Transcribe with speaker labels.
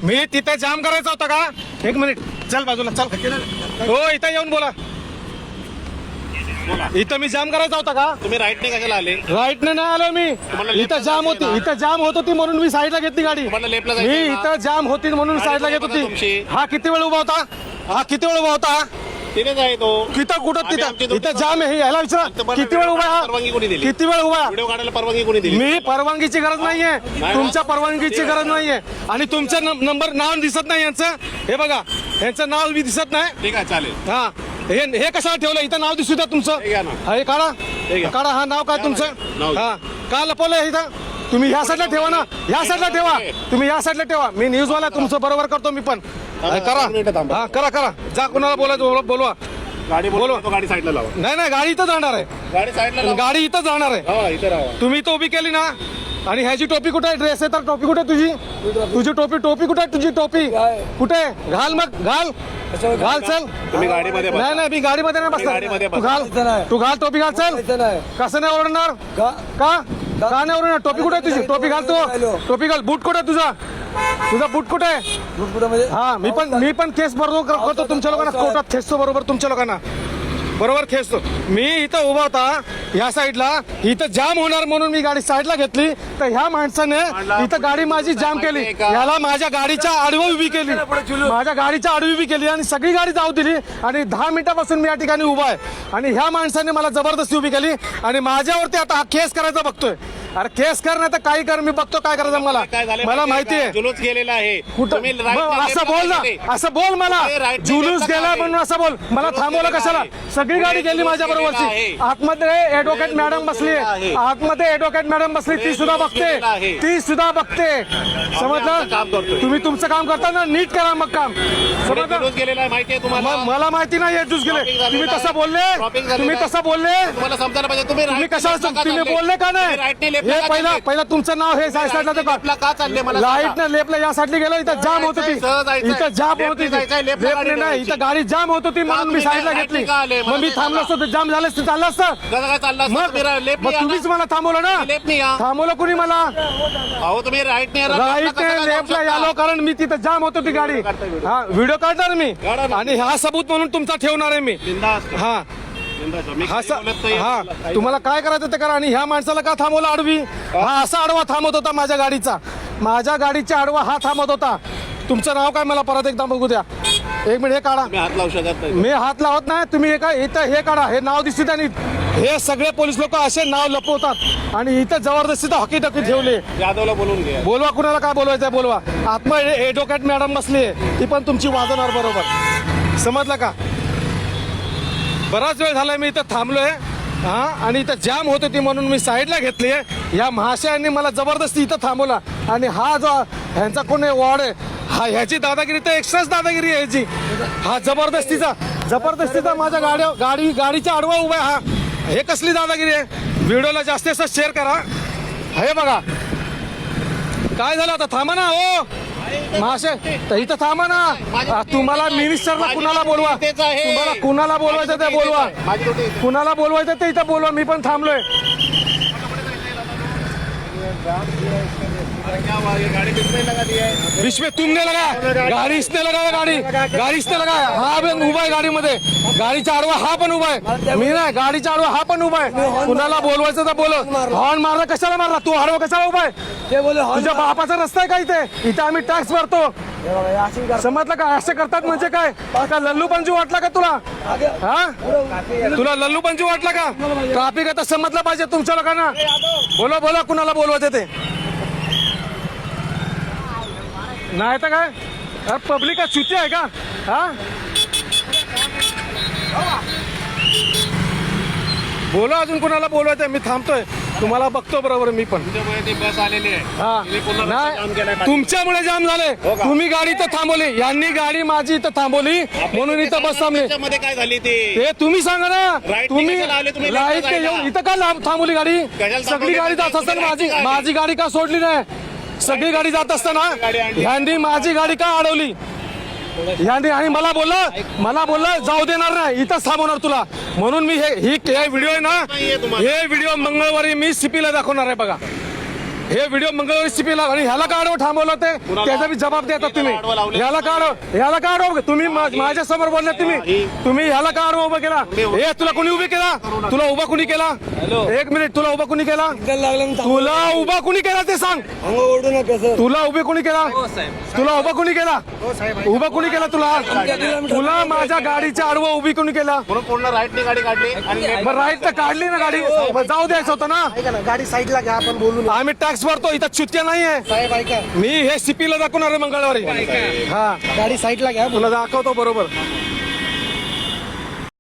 Speaker 1: मी तिथे जाम करायचा होता का? एक मिनिट, चल बाजूला चल. हो इथं येऊन बोला. इथं मी जाम करायचा होता का?
Speaker 2: तुम्ही राईटने कशाला आले?
Speaker 1: राईटने नाही आलो मी. इथं जाम होती, इथं जाम होत होती म्हणून मी साईडला घेतली गाडी.
Speaker 2: तुम्हाला लेफ्टला
Speaker 1: मी
Speaker 2: जायचं ना?
Speaker 1: इथं जाम होती म्हणून साईडला घेत
Speaker 2: तुमची.
Speaker 1: होती. हा किती वेळ उभा होता? हा किती वेळ उभा होता?
Speaker 2: तिथेच आहे तो.
Speaker 1: तिथं कुठं
Speaker 2: आम्ही आमची
Speaker 1: तिथं
Speaker 2: दुसरी
Speaker 1: इथं जाम आहे. याला विचारा
Speaker 2: तुम्हाला
Speaker 1: किती वेळ उभा
Speaker 2: परवानगी कोणी
Speaker 1: आहे?
Speaker 2: दिली?
Speaker 1: किती वेळ उभा आहे?
Speaker 2: व्हिडिओ काढायला परवानगी कोणी दिली?
Speaker 1: मी परवानगीची गरज नाहीये.
Speaker 2: नाही.
Speaker 1: तुमच्या परवानगीची गरज नाहीये. आणि तुमचं नंबर नाव दिसत नाही यांचं. हे बघा यांचं नाव बी दिसत नाही.
Speaker 2: ठीक आहे चालेल.
Speaker 1: हा हे कशाला ठेवलं? इथं नाव दिसू द्या तुमचं.
Speaker 2: हे घ्या ना.
Speaker 1: हे काढा
Speaker 2: घ्या.
Speaker 1: काढा. हा नाव काय
Speaker 2: नाव.
Speaker 1: तुमचं? हा का लपवलंय इथं? तुम्ही ह्या साईडला ठेवा ना. ह्या साईडला ठेवा. तुम्ही ह्या साईडला ठेवा. मी न्यूजवाला तुमचं बरोबर करतो मी पण.
Speaker 2: दोन मिनिटं
Speaker 1: करा.
Speaker 2: थांबा.
Speaker 1: हा करा. जा कुणाला बोलायचं बोलवा.
Speaker 2: गाडी
Speaker 1: बोलो.
Speaker 2: बोलतो, गाडी साईडला लावा.
Speaker 1: नाही गाडी इथं जाणार आहे.
Speaker 2: गाडी साईडला लावा.
Speaker 1: गाडी इथं जाणार आहे.
Speaker 2: हा इथे राहा.
Speaker 1: तुम्ही इथं उभी केली ना. आणि ह्याची टोपी कुठे आहे? ड्रेस आहे तर टोपी कुठे आहे तुझी? तुझी टोपी कुठे आहे? तुझी टोपी कुठे आहे? घाल मग घाल चल.
Speaker 2: तुम्ही गाडीमध्ये बसा.
Speaker 1: नाही मी गाडीमध्ये नाही
Speaker 2: गाडीमध्ये
Speaker 1: बसणार.
Speaker 2: बसा.
Speaker 1: तू घाल टोपी घाल चल. कसं नाही ओरडणार? का नाही ओरडणार? टोपी कुठे आहे तुझी? टोपी घाल तू. टोपी घाल. बूट कुठे आहे तुझा बूट कुठे आहे? हा मी पण केस बरोबर करतो तुमच्या लोकांना. कोर्टात खेचतो बरोबर तुमच्या लोकांना. बरोबर खेचतो. मी इथं उभा होता ह्या साईडला. इथं जाम होणार म्हणून मी गाडी साईडला घेतली. तर ह्या माणसाने इथं गाडी माझी जाम केली. याला माझ्या गाडीच्या आडवी उभी केली. माझ्या गाडीच्या आडवी उभी केली आणि सगळी गाडी जाऊ दिली. आणि 10 मिनिटापासून मी या ठिकाणी उभा आहे. आणि ह्या माणसाने मला जबरदस्ती उभी केली. आणि माझ्यावरती आता केस करायचा बघतोय. अरे केस कर नाही तर काही कर. मी बघतो काय करायचं मला माहिती आहे.
Speaker 2: जुलूस गेलेला आहे.
Speaker 1: कुठं
Speaker 2: तुम्ही right ने
Speaker 1: असं
Speaker 2: left
Speaker 1: बोल
Speaker 2: ला
Speaker 1: ना.
Speaker 2: गेले.
Speaker 1: असं बोल मला.
Speaker 2: तुम्ही right ने
Speaker 1: जुलूस
Speaker 2: left ला
Speaker 1: गेला
Speaker 2: गेले.
Speaker 1: म्हणून असं बोल. मला
Speaker 2: जुलूस
Speaker 1: थांबवलं
Speaker 2: गेलेला
Speaker 1: कशाला?
Speaker 2: आहे.
Speaker 1: सगळी गाडी गेली
Speaker 2: जुलूस
Speaker 1: माझ्या
Speaker 2: गेलेला
Speaker 1: बरोबरची.
Speaker 2: आहे.
Speaker 1: आतमध्ये ऍडव्होकेट मॅडम बसली.
Speaker 2: आहे.
Speaker 1: आतमध्ये ऍडव्होकेट मॅडम बसली. ती सुद्धा
Speaker 2: जुलूस गेलेला आहे.
Speaker 1: बघते. ती सुद्धा बघते.
Speaker 2: आमचं
Speaker 1: समजलं?
Speaker 2: काम करतोय.
Speaker 1: तुम्ही तुमचं काम करता ना. नीट करा मग काम. समजलं?
Speaker 2: जुलूस गेलेला आहे माहिती आहे तुम्हाला?
Speaker 1: मला माहिती नाही जुस गेले.
Speaker 2: Traffic झालेलं
Speaker 1: तुम्ही तसं
Speaker 2: आहे.
Speaker 1: बोलले.
Speaker 2: Traffic झालेलं
Speaker 1: तुम्ही
Speaker 2: आहे.
Speaker 1: तसं बोलले.
Speaker 2: तुम्हाला समजायला पाहिजे. तुम्ही
Speaker 1: तुम्ही
Speaker 2: right ने
Speaker 1: कशाला
Speaker 2: left ला का
Speaker 1: तुम्ही
Speaker 2: चालले?
Speaker 1: बोलले का नाही?
Speaker 2: तुम्ही right ने left ला
Speaker 1: हे
Speaker 2: का चालले?
Speaker 1: पहिलं तुमचं नाव हे साईडला
Speaker 2: left ला का चालले मला सांगा.
Speaker 1: लाईट लेपला या साईडला गेलो. इथं जाम होत होती.
Speaker 2: सहज जायचंय.
Speaker 1: इथं जाम
Speaker 2: Left
Speaker 1: होती.
Speaker 2: ने जायचंय, left ला गाडी
Speaker 1: नाही
Speaker 2: ठेवायची.
Speaker 1: इथं गाडी जाम होत होती म्हणून मी
Speaker 2: तुम्ही
Speaker 1: साईडला
Speaker 2: right
Speaker 1: घेतली.
Speaker 2: ने का आले?
Speaker 1: मग मी
Speaker 2: मला
Speaker 1: थांबलो
Speaker 2: सांगा.
Speaker 1: असतो जाम झालं असतं चाललं असतं.
Speaker 2: कसं काय चाललं असतं?
Speaker 1: मग
Speaker 2: तुम्ही left ने
Speaker 1: मग
Speaker 2: या ना.
Speaker 1: तुम्हीच मला थांबवलं ना.
Speaker 2: Left ने या.
Speaker 1: थांबवलं कुणी मला?
Speaker 2: अहो तुम्ही राईट ने
Speaker 1: राईट लेफ्टला यालो कारण मी तिथं जाम होत होती गाडी. हा व्हिडिओ काढणार मी.
Speaker 2: काढा ना.
Speaker 1: आणि हा सबूत म्हणून तुमचा ठेवणार आहे मी. हा हा तुम्हाला काय करायचं ते करा. आणि ह्या माणसाला का थांबवलं आडवी? हा असा आडवा थांबत होता माझ्या गाडीचा. माझ्या गाडीच्या आडवा हा थांबत होता. तुमचं नाव काय मला परत एकदा बघू द्या. एक मिनिट हे काढा.
Speaker 2: हात लावू शकत नाही.
Speaker 1: मी हात लावत नाही. तुम्ही हे काय इथं हे काढा. हे नाव दिसते आणि हे सगळे पोलीस लोक असे नाव लपवतात. आणि इथं जबरदस्ती हॉकी टकी ठेवले.
Speaker 2: यादवला बोलून घ्या.
Speaker 1: बोलवा कुणाला काय बोलवायचं बोलवा. आतमध्ये ऍडव्होकेट मॅडम बसली. ती पण तुमची वाजवणार बरोबर. समजलं का? बराच वेळ झाला मी इथं थांबलोय. हा आणि इथं जाम होत होती म्हणून मी साईडला घेतली. या महाशयांनी मला जबरदस्ती इथं थांबवला. आणि हा जो ह्यांचा कोण वॉर्ड आहे हा ह्याची दादागिरी तर एक्स्ट्राच दादागिरी आहे ह्याची. हा जबरदस्तीचा माझ्या गाडीच्या आडवा उभा आहे हा. हे कसली दादागिरी आहे? व्हिडिओला जास्तीत जास्त शेअर करा. हे बघा काय झालं. आता थांबा ना. हो महाशय तर इथं थांबा ना. तुम्हाला मिनिस्टरला कुणाला बोलवा. तुम्हाला कुणाला बोलवायचं ते बोलवा. कुणाला बोलवायचं ते इथं बोलवा. मी पण थांबलोय. विश्व तुमने लगा गाडी इसने लगा गाडी इसने लगा. हा पण उभा आहे गाडीमध्ये. गाडीच्या आडवा हा पण उभा आहे. मी नाही गाडीच्या आडवा हा पण उभा आहे. कुणाला बोलवायचं तर बोलव. हॉर्न मारला कशाला मारला? तू आडवा कशाला उभा आहे? तुझ्या बापाचा रस्ता आहे का इथे आम्ही टॅक्स भरतो. समजलं का? असं करतात म्हणजे काय? का लल्लू पंजू वाटला का तुला? हा तुला लल्लू पंजू वाटला का? ट्रॅफिक आता समजलं पाहिजे तुमच्या लोकांना. बोला कुणाला बोलवायचं ते. नाही तर काय? अरे पब्लिक का चुती आहे का? हा बोला अजून कुणाला बोलवायचं. मी थांबतोय. तुम्हाला बघतो बरोबर मी पण.
Speaker 2: बस आलेली आहे.
Speaker 1: हा नाही तुमच्यामुळे जाम झाले. तुम्ही गाडी इथं थांबवली. यांनी गाडी माझी इथं थांबवली म्हणून इथं बस थांबली.
Speaker 2: मध्ये काय झाली ते
Speaker 1: ते तुम्ही सांगा ना.
Speaker 2: Right
Speaker 1: तुम्ही
Speaker 2: ने कशाला आले? तुम्ही left
Speaker 1: राईट
Speaker 2: ला जायला.
Speaker 1: येऊन इथं का थांबवली गाडी?
Speaker 2: कशाला
Speaker 1: सगळी
Speaker 2: थांबवली?
Speaker 1: गाडी जात
Speaker 2: तुम्ही
Speaker 1: असताना
Speaker 2: right ने आले.
Speaker 1: माझी गाडी का सोडली नाही? सगळी गाडी जात असताना
Speaker 2: गाडी आणली.
Speaker 1: ह्यांनी माझी गाडी का अडवली? ह्यांनी आणि मला बोललं जाऊ देणार नाही. इथंच थांबवणार तुला. म्हणून मी हे व्हिडिओ आहे ना. हे व्हिडिओ मंगळवारी मी सीपीला दाखवणार आहे बघा. हे व्हिडिओ मंगळवारी सीपीला आणि ह्याला का आडवं थांबवलं ते त्याचा बी जबाब देतात तुम्ही. ह्याला का आडवं तुम्ही माझ्या समोर बोलले तुम्ही ह्याला का आडवं उभं केला? हे तुला कोणी उभे केला? तुला उभा कोणी केला? एक मिनिट, तुला उभा कोणी केला? तुला उभा कोणी केला ते सांग. तुला उभे कोणी केला? तुला उभा कोणी केला? उभा कोणी केला तुला माझ्या गाडीच्या आडवं उभी कोणी केला?
Speaker 2: म्हणून पूर्ण राईटने गाडी काढली आणि
Speaker 1: बरं राईट तर काढली ना गाडी, मग जाऊ द्यायचं होतं ना.
Speaker 3: ऐका ना, गाडी साईडला घ्या, आपण बोलू ना.
Speaker 1: आम्ही टॅक्स भरतो, इथं चुत्या नाहीये.
Speaker 3: साहेब ऐका,
Speaker 1: मी हे सीपीला दाखवणार आहे मंगळवारी. हा
Speaker 3: गाडी साईडला घ्या.
Speaker 1: तुला दाखवतो बरोबर.